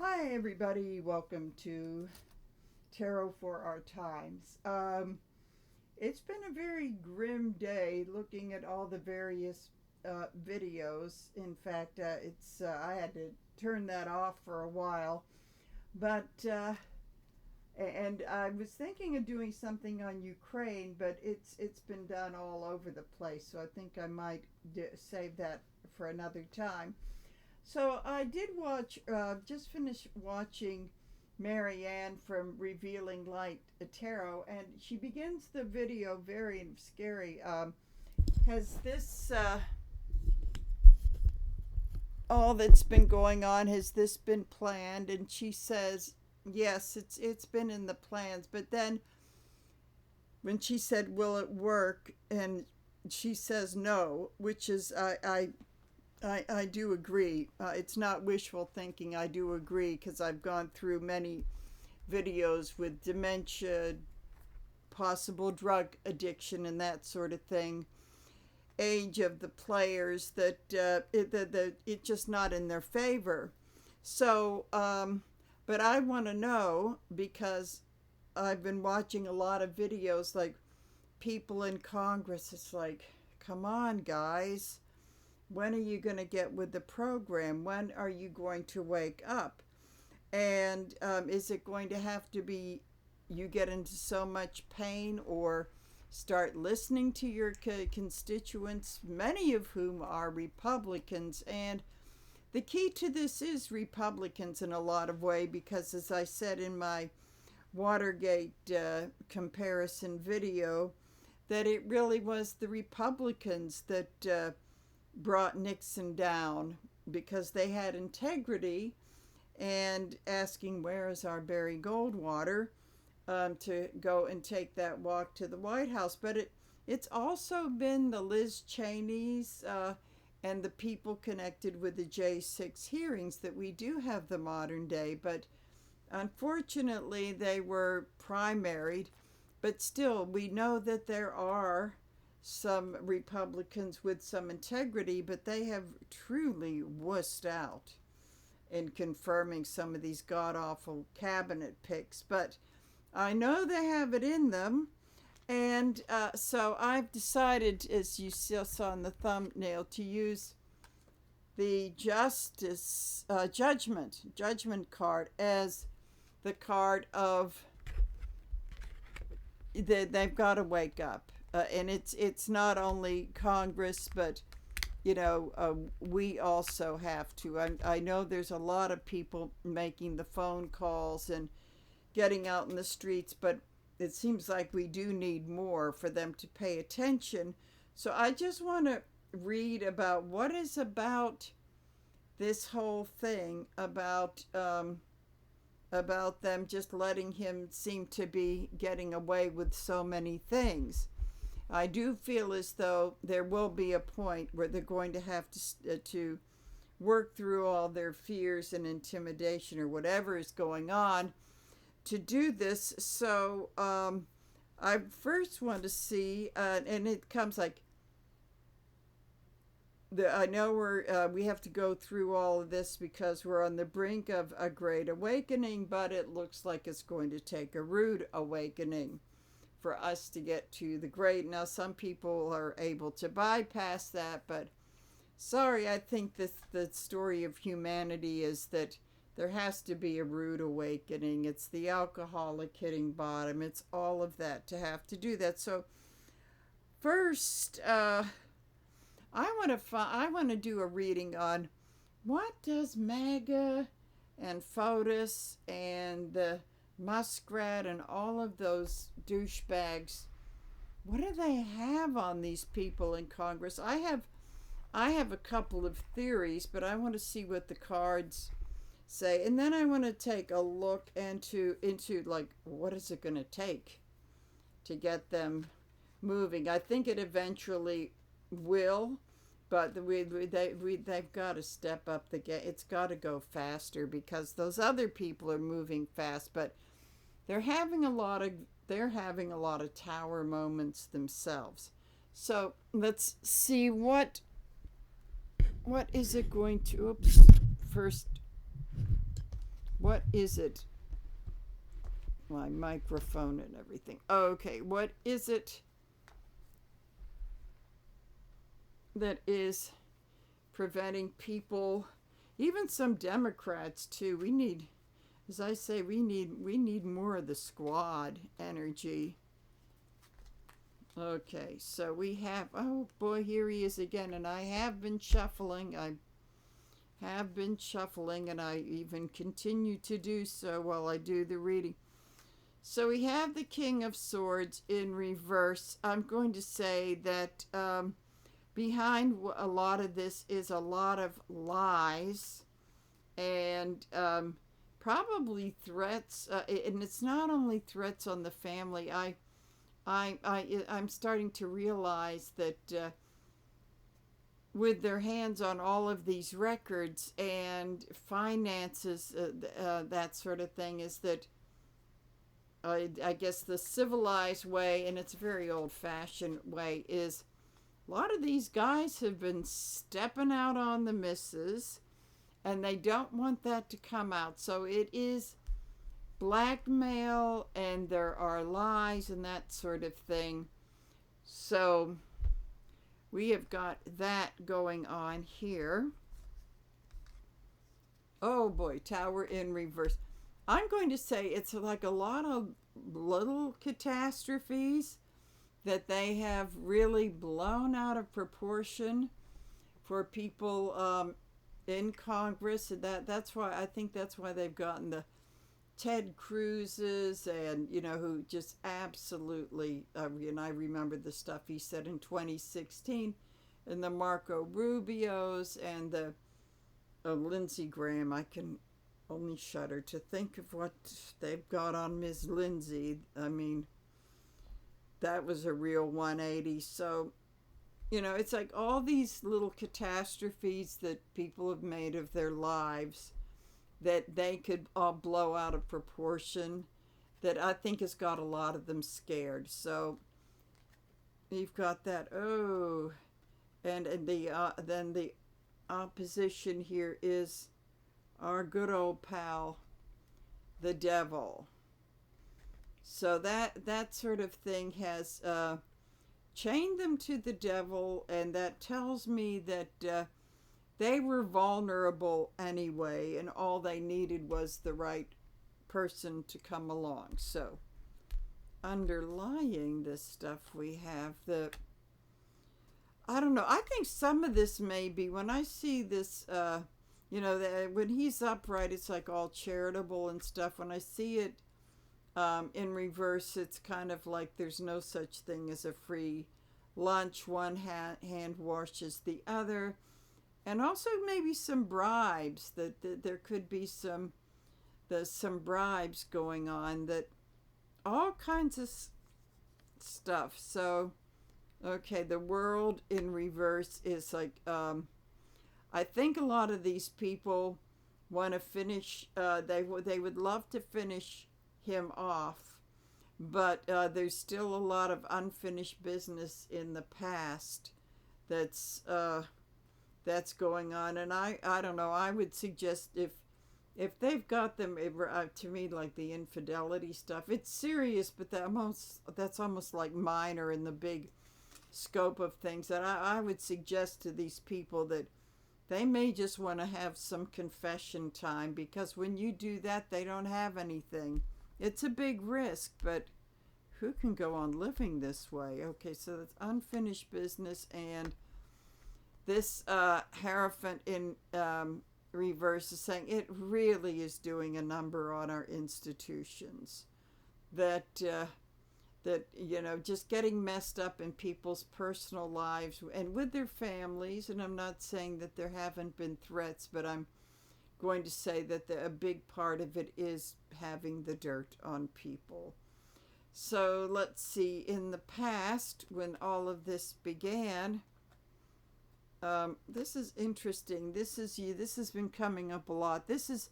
Hi, everybody. Welcome to Tarot for Our Times. It's been a very grim day looking at all the various videos. In fact, it's I had to turn that off for a while, but and I was thinking of doing something on Ukraine, but it's been done all over the place. So I think I might save that for another time. So I did just finished watching Marianne from Revealing Light Tarot, and she begins the video very scary. Has this all that's been going on? Has this been planned? And she says, yes, it's been in the plans. But then when she said, will it work? And she says no, which is I do agree. It's not wishful thinking. I do agree because I've gone through many videos with dementia, possible drug addiction, and that sort of thing. Age of the players that it's just not in their favor. So, but I want to know because I've been watching a lot of videos like people in Congress. It's like, come on, guys, when are you going to get with the program? When are you going to wake up? And is it going to have to be you get into so much pain or start listening to your constituents, many of whom are Republicans? And the key to this is Republicans in a lot of way because, as I said in my Watergate comparison video, that it really was the Republicans that brought Nixon down because they had integrity and asking where is our Barry Goldwater to go and take that walk to the White House. But it's also been the Liz Cheneys and the people connected with the J6 hearings that we do have the modern day. But unfortunately, they were primaried. But still, we know that there are some Republicans with some integrity, but they have truly wussed out in confirming some of these god awful cabinet picks. But I know they have it in them. And so I've decided, as you saw in the thumbnail, to use the judgment card as the card of they've got to wake up. And it's not only Congress, but we also have to. I know there's a lot of people making the phone calls and getting out in the streets, but it seems like we do need more for them to pay attention. So I just want to read about what is about this whole thing about them just letting him seem to be getting away with so many things. I do feel as though there will be a point where they're going to have to work through all their fears and intimidation or whatever is going on to do this. So I first want to see, and it comes like, I know we have to go through all of this because we're on the brink of a great awakening, but it looks like it's going to take a rude awakening for us to get to the great. Now, some people are able to bypass that, but sorry, I think the story of humanity is that there has to be a rude awakening. It's the alcoholic hitting bottom. It's all of that to have to do that. So first, I want to do a reading on what does MAGA and FOTUS and the Muskrat and all of those douchebags, what do they have on these people in Congress? I have a couple of theories, but I want to see what the cards say, and then I want to take a look into like what is it going to take to get them moving. I think it eventually will, but they've got to step up the game. It's got to go faster because those other people are moving fast, but they're having a lot of tower moments themselves. So let's see what is it going to. Oops. First, What is it? My microphone and everything. Okay, what is it that is preventing people, even some Democrats too? We need, as I say, we need more of the squad energy. Okay, so we have, oh boy, here he is again, and I have been shuffling. I and I even continue to do so while I do the reading. So we have the King of Swords in reverse. I'm going to say that behind a lot of this is a lot of lies and probably threats. And it's not only threats on the family. I'm starting to realize that with their hands on all of these records and finances, that sort of thing, is that I guess the civilized way, and it's a very old-fashioned way, is a lot of these guys have been stepping out on the missus, and they don't want that to come out. So it is blackmail, and there are lies and that sort of thing. So we have got that going on here. Oh boy, Tower in reverse. I'm going to say it's like a lot of little catastrophes that they have really blown out of proportion for people in Congress, and that's why I think that's why they've gotten the Ted Cruz's, and who just absolutely, and I remember the stuff he said in 2016, and the Marco Rubios and the Lindsey Graham. I can only shudder to think of what they've got on Ms. Lindsay. I mean, that was a real 180. So, it's like all these little catastrophes that people have made of their lives that they could all blow out of proportion, that I think has got a lot of them scared. So you've got that. Oh, and then the opposition here is our good old pal, the devil. So that sort of thing has chained them to the devil, and that tells me that they were vulnerable anyway, and all they needed was the right person to come along. So underlying this stuff, we have I don't know, I think some of this may be, when I see this, when he's upright, it's like all charitable and stuff. When I see it in reverse, it's kind of like there's no such thing as a free lunch. One hand washes the other. And also maybe some bribes, that there could be some bribes going on, that all kinds of stuff. So, okay, the world in reverse is like, I think a lot of these people want to finish, they would love to finish him off, but there's still a lot of unfinished business in the past that's going on. And I don't know, I would suggest if they've got them, to me, like the infidelity stuff, it's serious, but that's almost like minor in the big scope of things. That I would suggest to these people that they may just want to have some confession time, because when you do that, they don't have anything. It's a big risk, but who can go on living this way? Okay, so that's unfinished business. And this Hierophant in reverse is saying it really is doing a number on our institutions. That just getting messed up in people's personal lives and with their families. And I'm not saying that there haven't been threats, but I'm going to say that a big part of it is having the dirt on people. So let's see, in the past, when all of this began, this is interesting. This has been coming up a lot. This is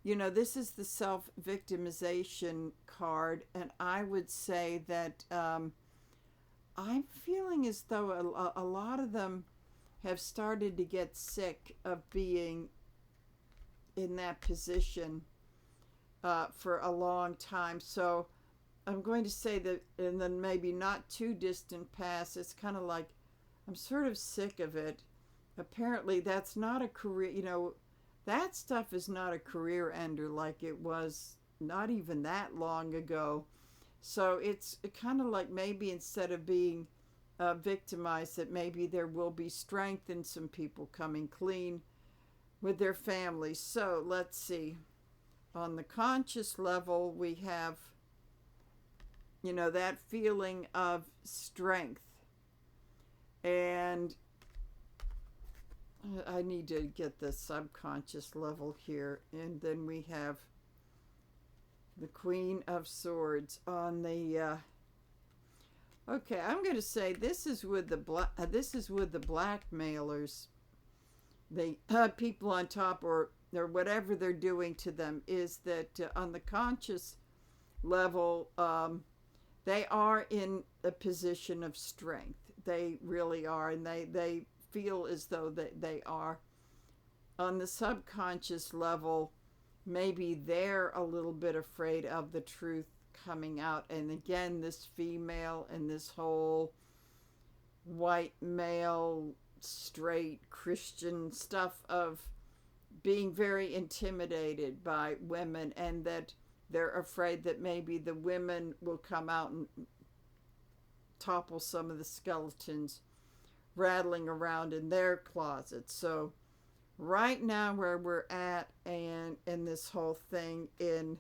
the self-victimization card, and I would say that I'm feeling as though a lot of them have started to get sick of being in that position, for a long time. So I'm going to say that, and then maybe not too distant past, it's kind of like I'm sort of sick of it. Apparently, that's not a career, that stuff is not a career ender like it was not even that long ago. So it's kind of like maybe instead of being victimized, that maybe there will be strength in some people coming clean with their families. So let's see. On the conscious level, we have, that feeling of strength. And I need to get the subconscious level here. And then we have the Queen of Swords on the okay, I'm going to say this is with the blackmailers. The people on top, or whatever they're doing to them, is that on the conscious level, they are in a position of strength. They really are, and they feel as though that they are. On the subconscious level, maybe they're a little bit afraid of the truth coming out. And again, this female and this whole white male straight Christian stuff of being very intimidated by women, and that they're afraid that maybe the women will come out and topple some of the skeletons rattling around in their closets. So right now where we're at, and in this whole thing, in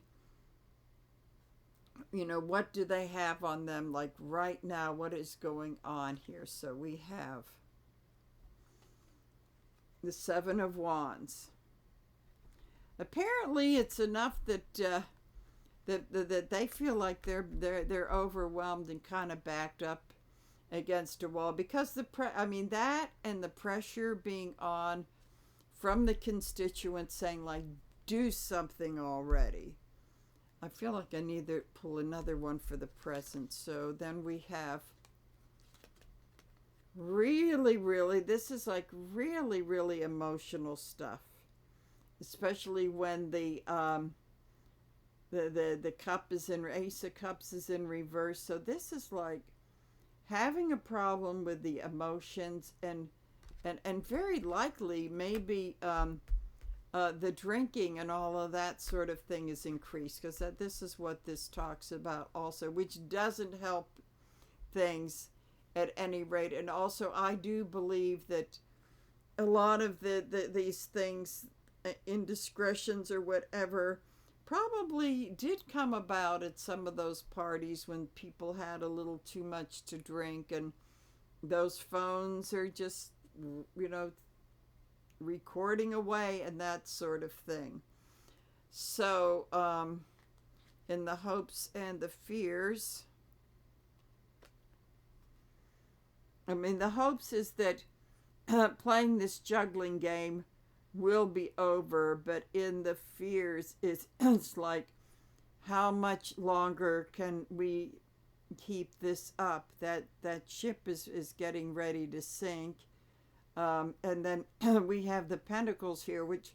what do they have on them, like right now, what is going on here? So we have the Seven of Wands. Apparently it's enough that that they feel like they're overwhelmed and kind of backed up against a wall, because that and the pressure being on from the constituents saying, like, do something already. I feel like I need to pull another one for the present. So then we have really, this is like really emotional stuff, especially when the cup is in, Ace of Cups is in reverse. So this is like having a problem with the emotions, and very likely maybe the drinking and all of that sort of thing is increased, because this is what this talks about also, which doesn't help things at any rate. And also, I do believe that a lot of these things, indiscretions or whatever, probably did come about at some of those parties when people had a little too much to drink, and those phones are just, recording away and that sort of thing. So in the hopes and the fears, the hopes is that playing this juggling game will be over, but in the fears is it's like, how much longer can we keep this up? That ship is getting ready to sink. And then we have the Pentacles here, which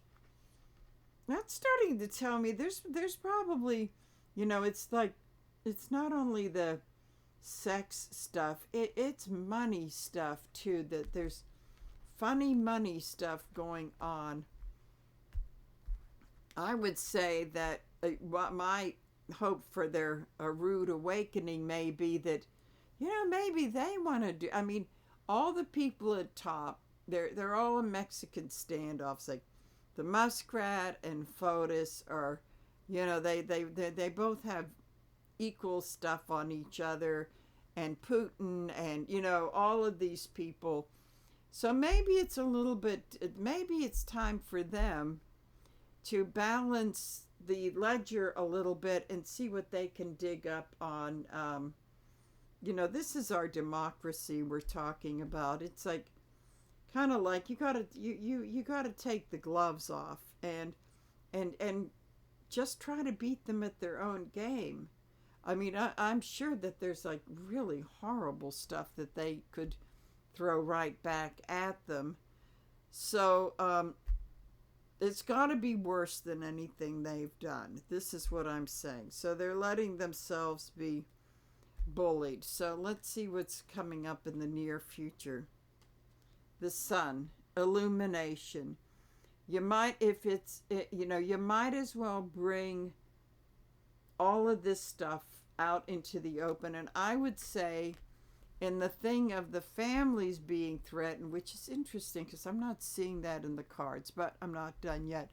that's starting to tell me there's probably, it's like, it's not only the sex stuff, it's money stuff too, that there's funny money stuff going on. I would say that my hope for their rude awakening may be that, maybe they want to do, all the people at top, they're all in Mexican standoffs, like the Muskrat and Fotis are, they both have equal stuff on each other, and Putin, and all of these people. So maybe it's maybe it's time for them to balance the ledger a little bit and see what they can dig up on. This is our democracy we're talking about. It's like, kind of like, you gotta take the gloves off and just try to beat them at their own game. I'm sure that there's like really horrible stuff that they could throw right back at them. So it's got to be worse than anything they've done. This is what I'm saying. So they're letting themselves be bullied. So let's see what's coming up in the near future. The sun, illumination. You might, if it's, you might as well bring all of this stuff out into the open. And I would say, in the thing of the families being threatened, which is interesting because I'm not seeing that in the cards, but I'm not done yet.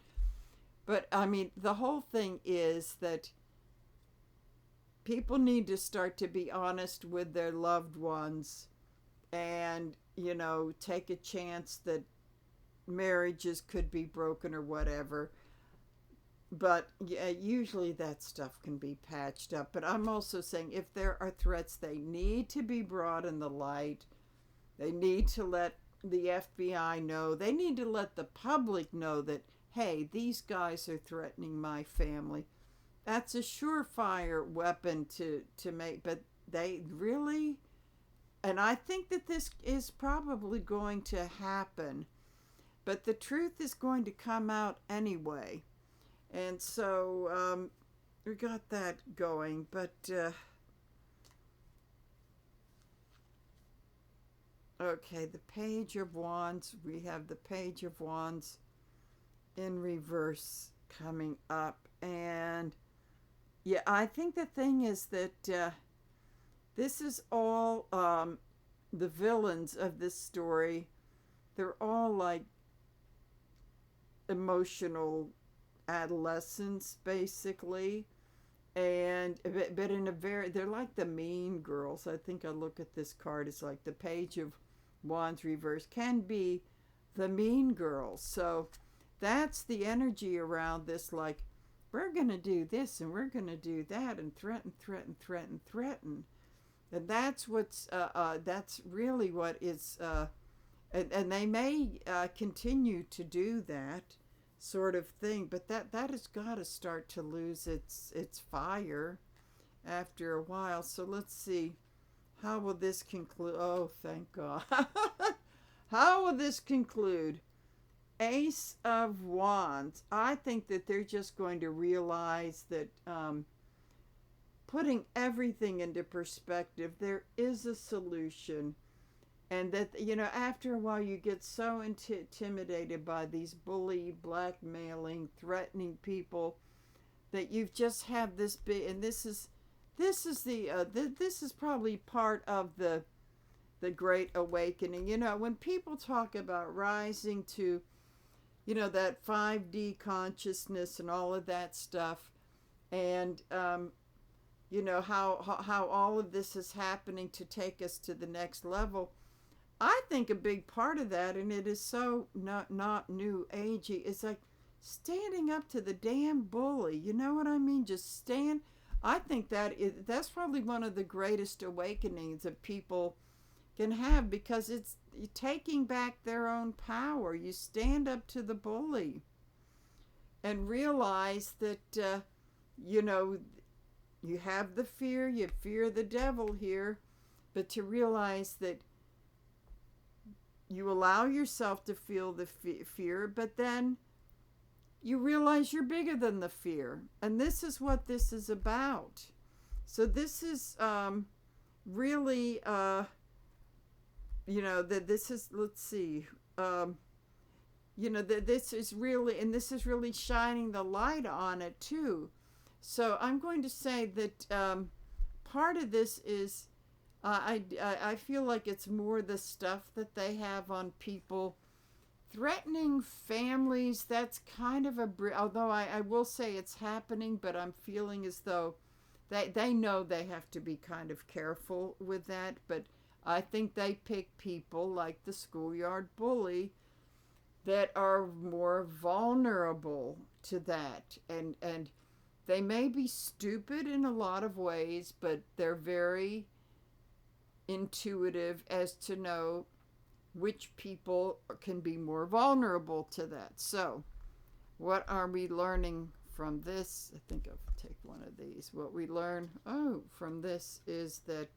But I mean, the whole thing is that people need to start to be honest with their loved ones and, take a chance that marriages could be broken or whatever. But yeah, usually that stuff can be patched up. But I'm also saying if there are threats, they need to be brought in the light. They need to let the FBI know. They need to let the public know that, hey, these guys are threatening my family. That's a surefire weapon to make. But they really, and I think that this is probably going to happen. But the truth is going to come out anyway. And so we got that going, but okay, the Page of Wands. We have the Page of Wands in reverse coming up, and yeah, I think the thing is that this is all the villains of this story. They're all like emotional adolescents basically, and but in a very, they're like the mean girls. I think I look at this card, it's like the Page of Wands reverse can be the mean girls. So that's the energy around this, like we're gonna do this and we're gonna do that and threaten, and that's what's that's really what is and they may continue to do that sort of thing, but that has got to start to lose its fire after a while. So let's see, how will this conclude? Oh, thank God. How will this conclude? Ace of Wands. I think that they're just going to realize that putting everything into perspective, there is a solution. And that, after a while you get so intimidated by these bully, blackmailing, threatening people that you've just have this big, and this is probably part of the Great Awakening. When people talk about rising to, that 5D consciousness and all of that stuff, and how all of this is happening to take us to the next level. I think a big part of that, and it is so not new agey, is like standing up to the damn bully. You know what I mean? Just stand. I think that's probably one of the greatest awakenings that people can have, because it's taking back their own power. You stand up to the bully and realize that you have the fear. You fear the devil here, but to realize that you allow yourself to feel the fear, but then you realize you're bigger than the fear. And this is what this is about. So this is really, that this is, let's see, that this is really, and this is really shining the light on it too. So I'm going to say that part of this is, I feel like it's more the stuff that they have on people. Threatening families, that's kind of although I will say it's happening, but I'm feeling as though they know they have to be kind of careful with that. But I think they pick people like the schoolyard bully that are more vulnerable to that. And they may be stupid in a lot of ways, but they're very intuitive as to know which people can be more vulnerable to that. So, what are we learning from this? I think I'll take one of these. What we learn from this is that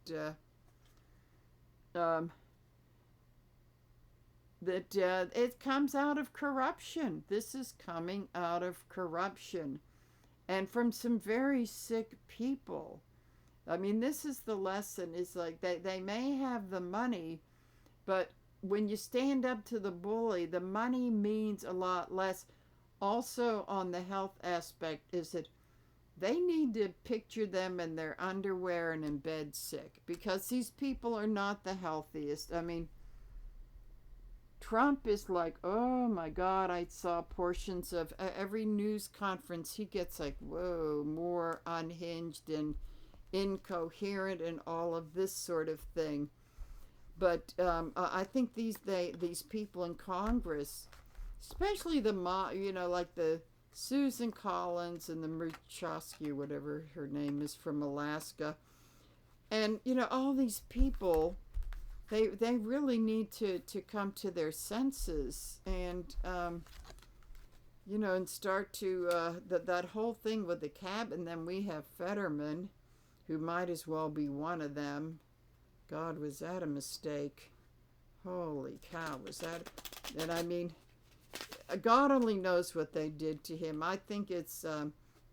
that it comes out of corruption. This is coming out of corruption and from some very sick people. I mean, this is the lesson, is like they may have the money, but when you stand up to the bully, the money means a lot less. Also, on the health aspect, is that they need to picture them in their underwear and in bed sick, because these people are not the healthiest. I mean, Trump is like, oh my God, I saw portions of every news conference. He gets like, whoa, more unhinged and incoherent and all of this sort of thing. But I think these people in Congress, especially like the Susan Collins and the Murkowski, whatever her name is, from Alaska, and all these people, they really need to come to their senses and and start to that whole thing with the cab. And then we have Fetterman, who might as well be one of them. God, was that a mistake? Holy cow, was that? And I mean, God only knows what they did to him. I think it's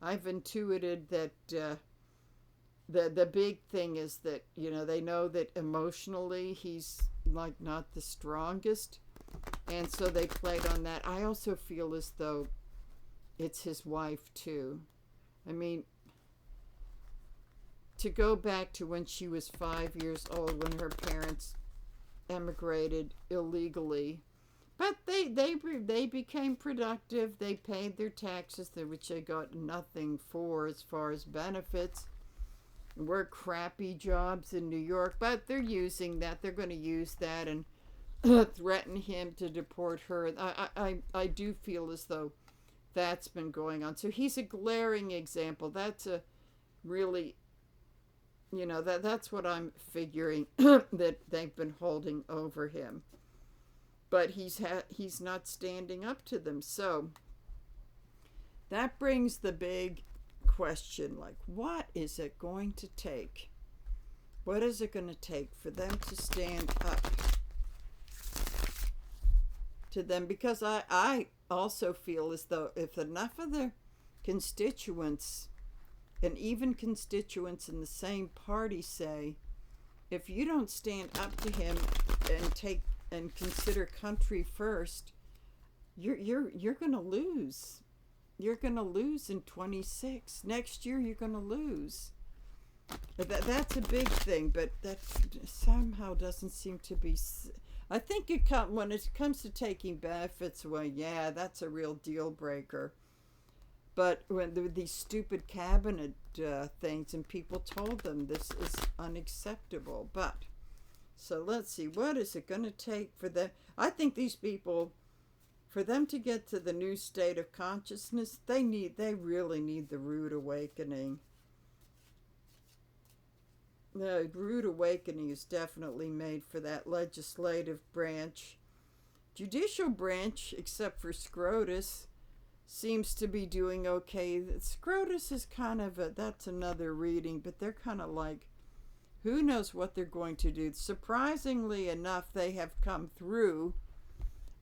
I've intuited that the big thing is that they know that emotionally he's like not the strongest, and so they played on that. I also feel as though it's his wife too. I mean, to go back to when she was 5 years old, when her parents emigrated illegally, but they became productive. They paid their taxes, which they got nothing for as far as benefits. Work crappy jobs in New York, but they're using that. They're going to use that and threaten him to deport her. I do feel as though that's been going on. So he's a glaring example. That's a really, that's what I'm figuring that they've been holding over him. But he's not standing up to them. So that brings the big question, like, what is it going to take? What is it going to take for them to stand up to them? Because I also feel as though if enough of the constituents, and even constituents in the same party, say, if you don't stand up to him and consider country first, you're going to lose. You're going to lose in 26. Next year, you're going to lose. That's a big thing, but that somehow doesn't seem to be. I think when it comes to taking benefits away, yeah, that's a real deal breaker. But when these stupid cabinet things, and people told them this is unacceptable. But, so let's see, what is it going to take for them? I think these people, for them to get to the new state of consciousness, they really need the rude awakening. The rude awakening is definitely made for that legislative branch. Judicial branch, except for Scrotus, seems to be doing okay. Scrotus is kind of that's another reading, but they're kind of like, who knows what they're going to do. Surprisingly enough, they have come through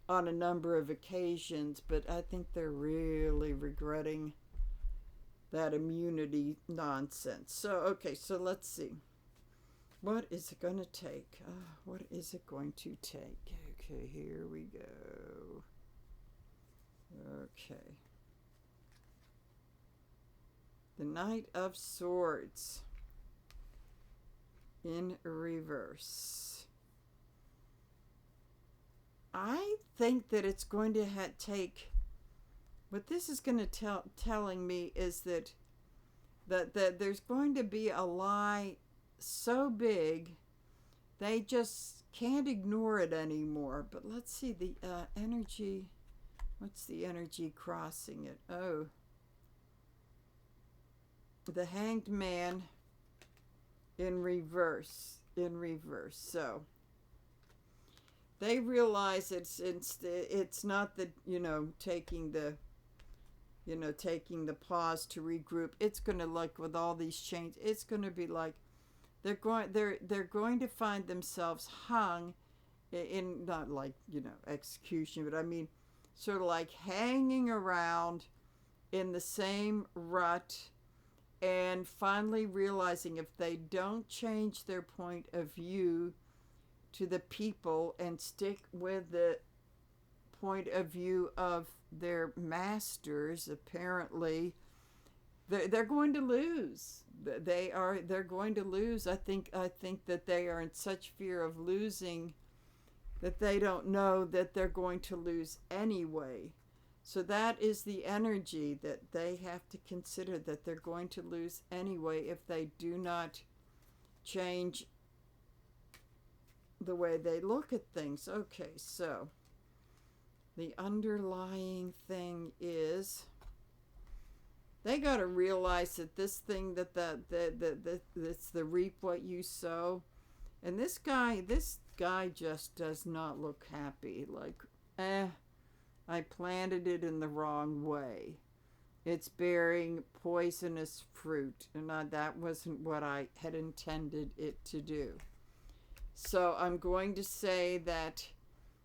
on a number of occasions, but I think they're really regretting that immunity nonsense. So, okay, so let's see. What is it going to take? What is it going to take? Okay, here we go. Okay. The Knight of Swords in reverse. I think that it's going to take, what this is going to telling me is that there's going to be a lie so big they just can't ignore it anymore. But let's see the energy. What's the energy crossing it? Oh, the Hanged Man in reverse. So they realize it's not that taking the pause to regroup. It's going to, like with all these changes, it's going to be like they're going to find themselves hung in not like, execution, but I mean sort of like hanging around in the same rut, and finally realizing if they don't change their point of view to the people and stick with the point of view of their masters, apparently they're going to lose. They're going to lose. I think that they are in such fear of losing that they don't know that they're going to lose anyway. So that is the energy that they have to consider, that they're going to lose anyway if they do not change the way they look at things. Okay, so the underlying thing is they got to realize that this thing that's the reap what you sow. And this guy just does not look happy. Like, I planted it in the wrong way. It's bearing poisonous fruit, and that wasn't what I had intended it to do. So I'm going to say that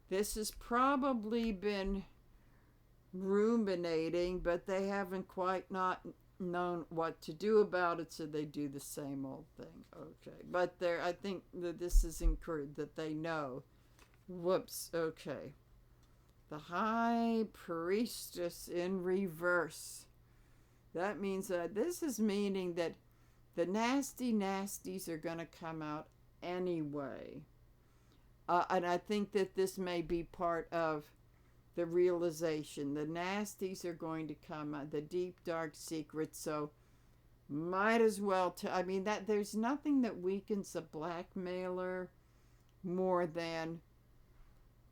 this has probably been ruminating, but they haven't quite not known what to do about it, so they do the same old thing. Okay, but I think that this is encouraged, that they know. Whoops. Okay, the high priestess in reverse. That means that this is meaning that the nasty nasties are going to come out anyway. And I think that this may be part of the realization. The nasties are going to come out, the deep, dark secrets. So might as well, that there's nothing that weakens a blackmailer more than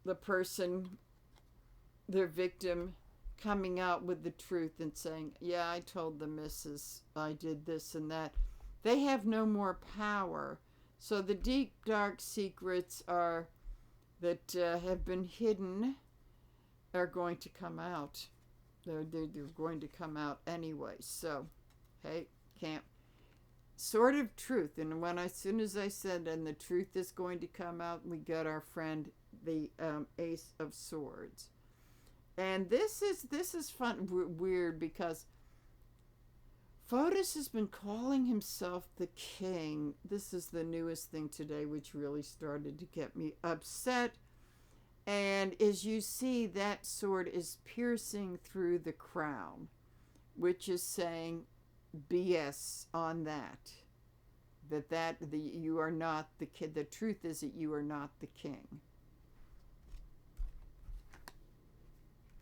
the person, their victim, coming out with the truth and saying, yeah, I told the missus I did this and that. They have no more power. So the deep, dark secrets that have been hidden are going to come out. They're going to come out anyway. So, hey, can't. Sort of truth. And as soon as I said, and the truth is going to come out, we got our friend, the Ace of Swords. And this is fun, weird, because Fotis has been calling himself the king. This is the newest thing today, which really started to get me upset. And as you see, that sword is piercing through the crown, which is saying BS on that. You are not the king. The truth is that you are not the king.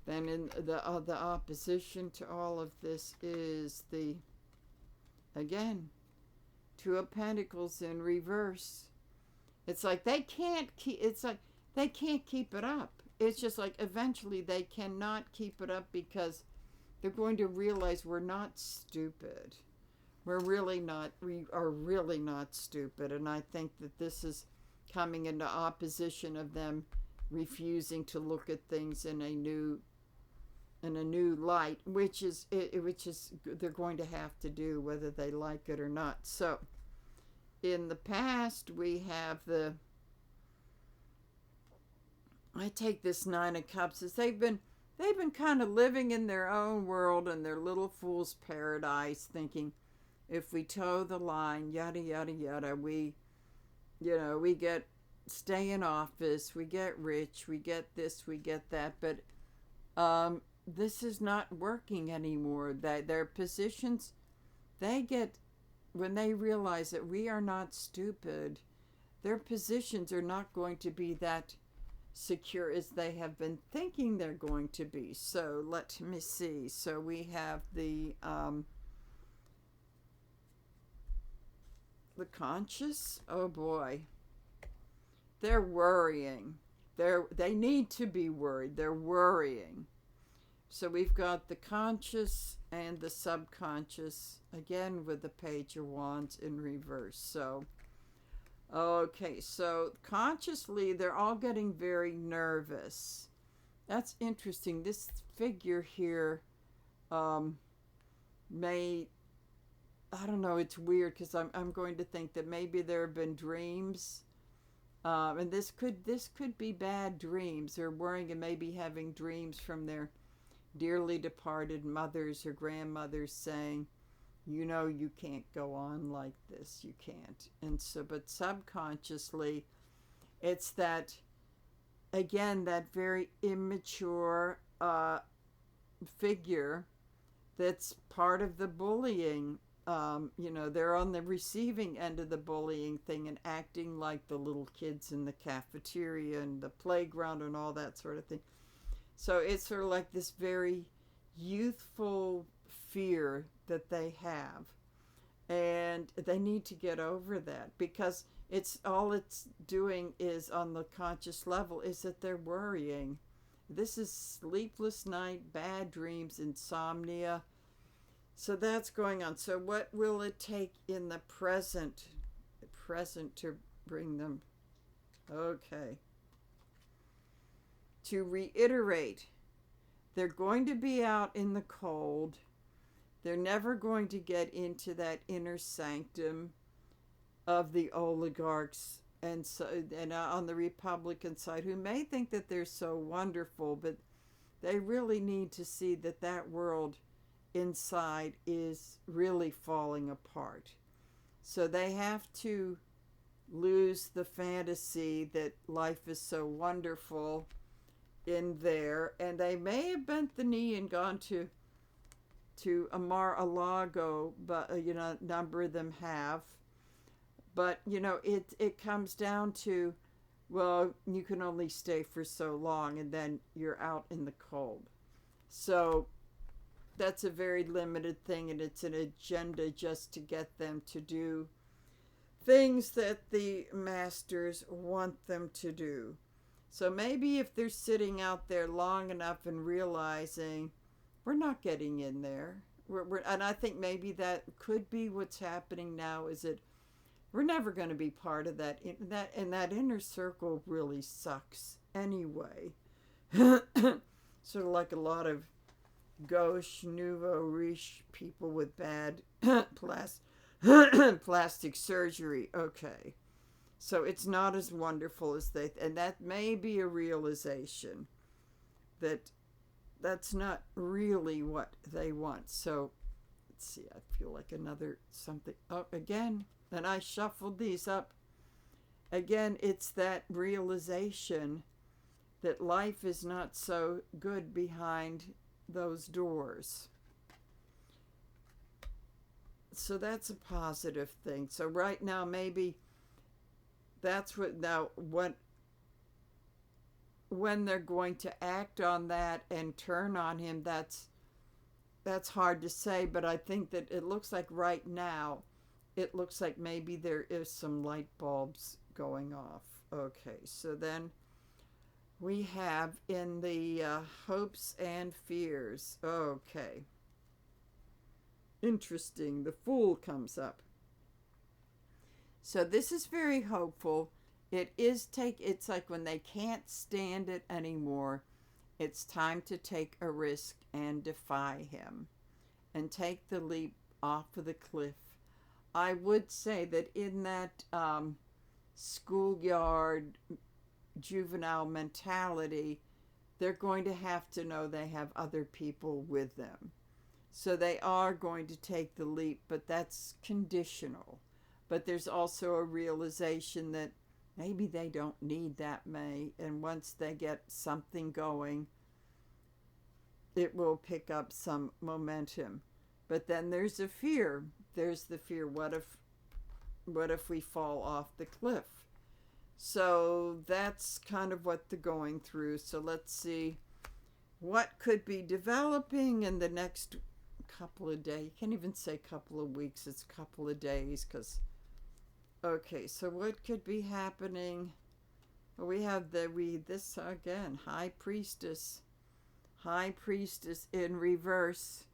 Then in the opposition to all of this is again, Two of Pentacles in reverse. It's like they can't keep it up. It's just like eventually they cannot keep it up because they're going to realize we're not stupid. We're really not. We are really not stupid. And I think that this is coming into opposition of them refusing to look at things in a new light, which is they're going to have to do whether they like it or not. So in the past we have I take this Nine of Cups as they've been kind of living in their own world and their little fool's paradise, thinking if we toe the line, yada yada yada, we get stay in office, we get rich, we get this, we get that, but this is not working anymore. Their positions, when they realize that we are not stupid, their positions are not going to be that secure as they have been thinking they're going to be. So let me see. So we have the conscious. Oh boy, they're worrying. They need to be worried. They're worrying. So we've got the conscious and the subconscious, again with the Page of Wands in reverse. So, okay, so consciously, they're all getting very nervous. That's interesting. This figure here I don't know, it's weird because I'm going to think that maybe there have been dreams And this could be bad dreams. They're worrying and maybe having dreams from their dearly departed mothers or grandmothers saying, you know, you can't go on like this. You can't. And so, but subconsciously, it's that, again, that very immature figure that's part of the bullying. They're on the receiving end of the bullying thing and acting like the little kids in the cafeteria and the playground and all that sort of thing. So it's sort of like this very youthful fear that they have. And they need to get over that, because it's doing is, on the conscious level, is that they're worrying. This is sleepless night, bad dreams, insomnia. So that's going on. So what will it take in the present to bring them? Okay. To reiterate, they're going to be out in the cold. They're never going to get into that inner sanctum of the oligarchs and on the Republican side, who may think that they're so wonderful, but they really need to see that that world inside is really falling apart. So they have to lose the fantasy that life is so wonderful in there, and they may have bent the knee and gone to Mar-a-Lago, but a number of them have. But it comes down to, well, you can only stay for so long, and then you're out in the cold. So that's a very limited thing, and it's an agenda just to get them to do things that the masters want them to do. So maybe if they're sitting out there long enough and realizing we're not getting in there, and I think maybe that could be what's happening now, is that we're never going to be part of that. And that inner circle really sucks anyway. Sort of like a lot of gauche, nouveau riche people with bad plastic surgery. Okay. So it's not as wonderful as and that may be a realization that that's not really what they want. So let's see, I feel like another something. Oh, again, and I shuffled these up. Again, it's that realization that life is not so good behind those doors. So that's a positive thing. So right now, maybe that's when they're going to act on that and turn on him, that's hard to say, but I think that it looks like right now, it looks like maybe there is some light bulbs going off. Okay, so then we have in the hopes and fears. Okay. Interesting. The Fool comes up. So this is very hopeful. It's like when they can't stand it anymore, it's time to take a risk and defy him and take the leap off of the cliff. I would say that in that schoolyard juvenile mentality, they're going to have to know they have other people with them. So they are going to take the leap, but that's conditional. But there's also a realization that maybe they don't need that many, and once they get something going, it will pick up some momentum. But then there's a fear. There's the fear, what if we fall off the cliff? So that's kind of what they're going through. So let's see what could be developing in the next couple of days. You can't even say couple of weeks, it's a couple of days, because okay, so what could be happening? Well, we have this again, High Priestess in reverse.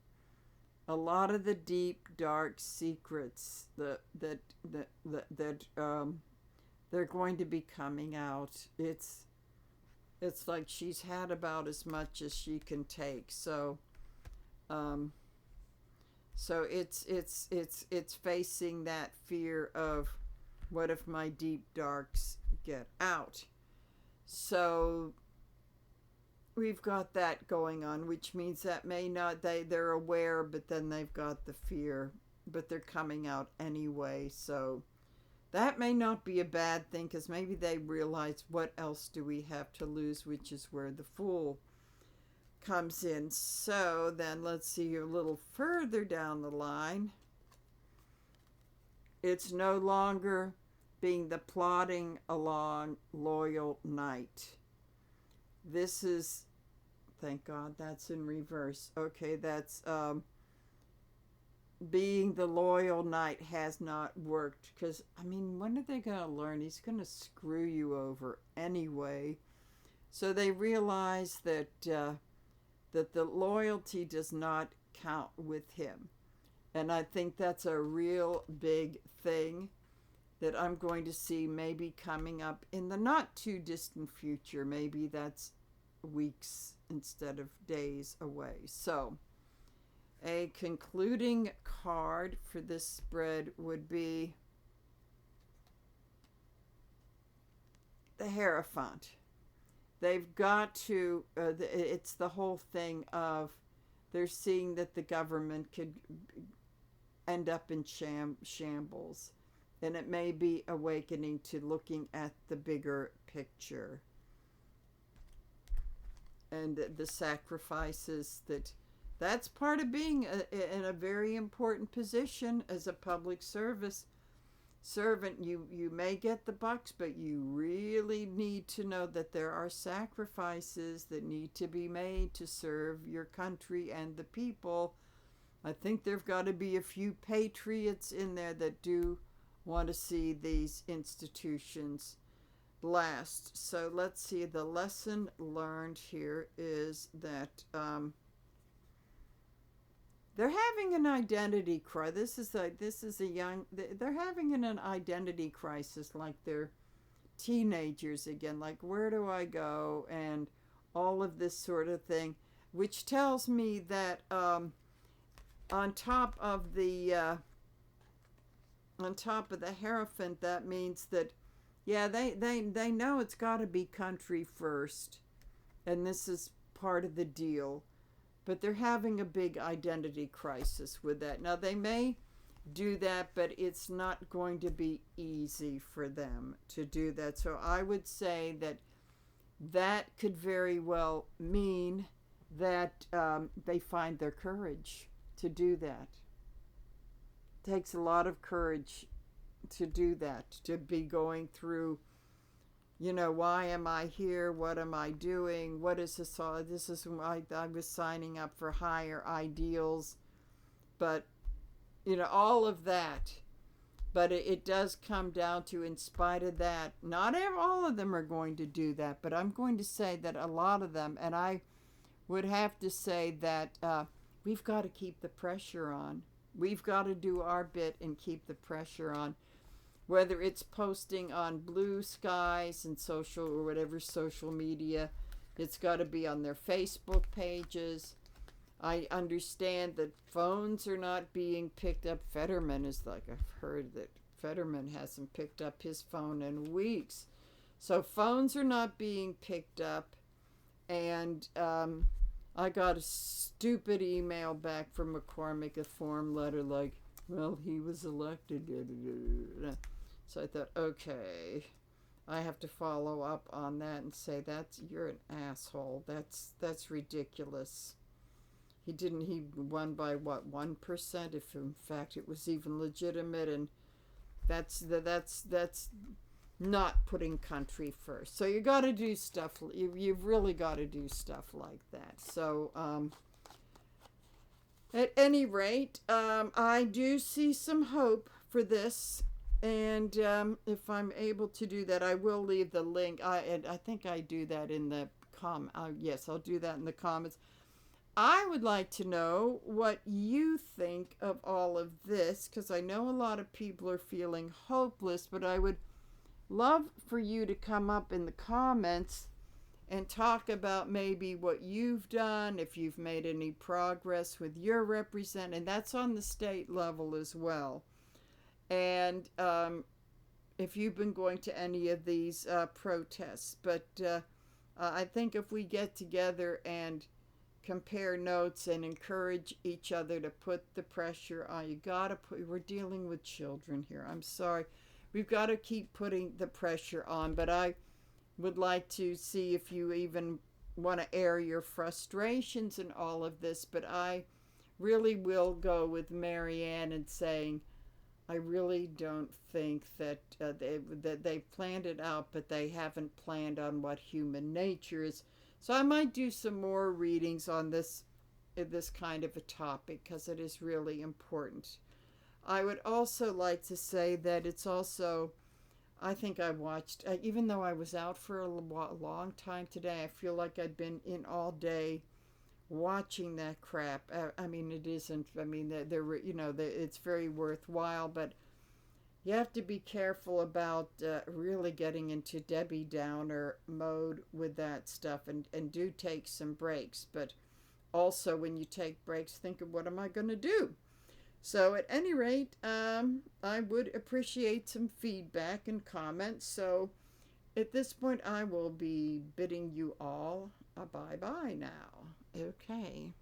A lot of the deep, dark secrets that they're going to be coming out. It's like she's had about as much as she can take. So it's facing that fear of, what if my deep darks get out. So we've got that going on, which means that may not, they're aware, but then they've got the fear, but they're coming out anyway. So that may not be a bad thing, because maybe they realize, what else do we have to lose, which is where the Fool comes in. So then let's see a little further down the line. It's no longer being the plodding along loyal knight. This is, thank God that's in reverse. Okay, that's being the loyal knight has not worked, because I mean, when are they going to learn? He's going to screw you over anyway. So they realize that that the loyalty does not count with him. And I think that's a real big thing that I'm going to see maybe coming up in the not too distant future. Maybe that's weeks instead of days away. So a concluding card for this spread would be the Hierophant. They've got to, it's the whole thing of they're seeing that the government could end up in shambles. And it may be awakening to looking at the bigger picture. And the sacrifices that's part of being in a very important position as a public servant. You may get the bucks, but you really need to know that there are sacrifices that need to be made to serve your country and the people. I think there've got to be a few patriots in there that do want to see these institutions last. So let's see, the lesson learned here is that they're having an identity crisis. They're having an identity crisis, like they're teenagers again, like where do I go, and all of this sort of thing, which tells me that on top of the Hierophant, that means that they know it's got to be country first, and this is part of the deal. But they're having a big identity crisis with that. Now, they may do that, but it's not going to be easy for them to do that. So I would say that could very well mean that they find their courage to do that. It takes a lot of courage to do that, to be going through, why am I here? What am I doing? What is this all? This is why I was signing up for higher ideals. But, all of that. But it does come down to, in spite of that, not all of them are going to do that, but I'm going to say that a lot of them, and I would have to say that we've got to keep the pressure on. We've got to do our bit and keep the pressure on. Whether it's posting on Blue Skies and social or whatever social media, it's got to be on their Facebook pages. I understand that phones are not being picked up. Fetterman is like, I've heard that Fetterman hasn't picked up his phone in weeks. So phones are not being picked up. And I got a stupid email back from McCormick, a form letter like, well, he was elected. So I thought, okay, I have to follow up on that and say, you're an asshole. That's ridiculous. He won by what, 1%, if in fact it was even legitimate, and that's not putting country first. So you got to do stuff. You've really got to do stuff like that. So at any rate, I do see some hope for this. And if I'm able to do that, I will leave the link. I think I do that in the yes, I'll do that in the comments. I would like to know what you think of all of this, because I know a lot of people are feeling hopeless, but I would love for you to come up in the comments and talk about maybe what you've done, if you've made any progress with your representative, and that's on the state level as well. And if you've been going to any of these protests. But I think if we get together and compare notes and encourage each other to put the pressure on, we're dealing with children here. I'm sorry. We've got to keep putting the pressure on, but I would like to see if you even want to air your frustrations in all of this. But I really will go with Marianne and saying, I really don't think that they've planned it out, but they haven't planned on what human nature is. So I might do some more readings on this kind of a topic because it is really important. I would also like to say that it's also, I think I watched, even though I was out for a long time today, I feel like I'd been in all day watching that crap. I mean, it isn't, I mean, it's very worthwhile, but you have to be careful about really getting into Debbie Downer mode with that stuff, and do take some breaks. But also, when you take breaks, think of what am I going to do? So, at any rate, I would appreciate some feedback and comments. So, at this point, I will be bidding you all a bye bye now. Okay.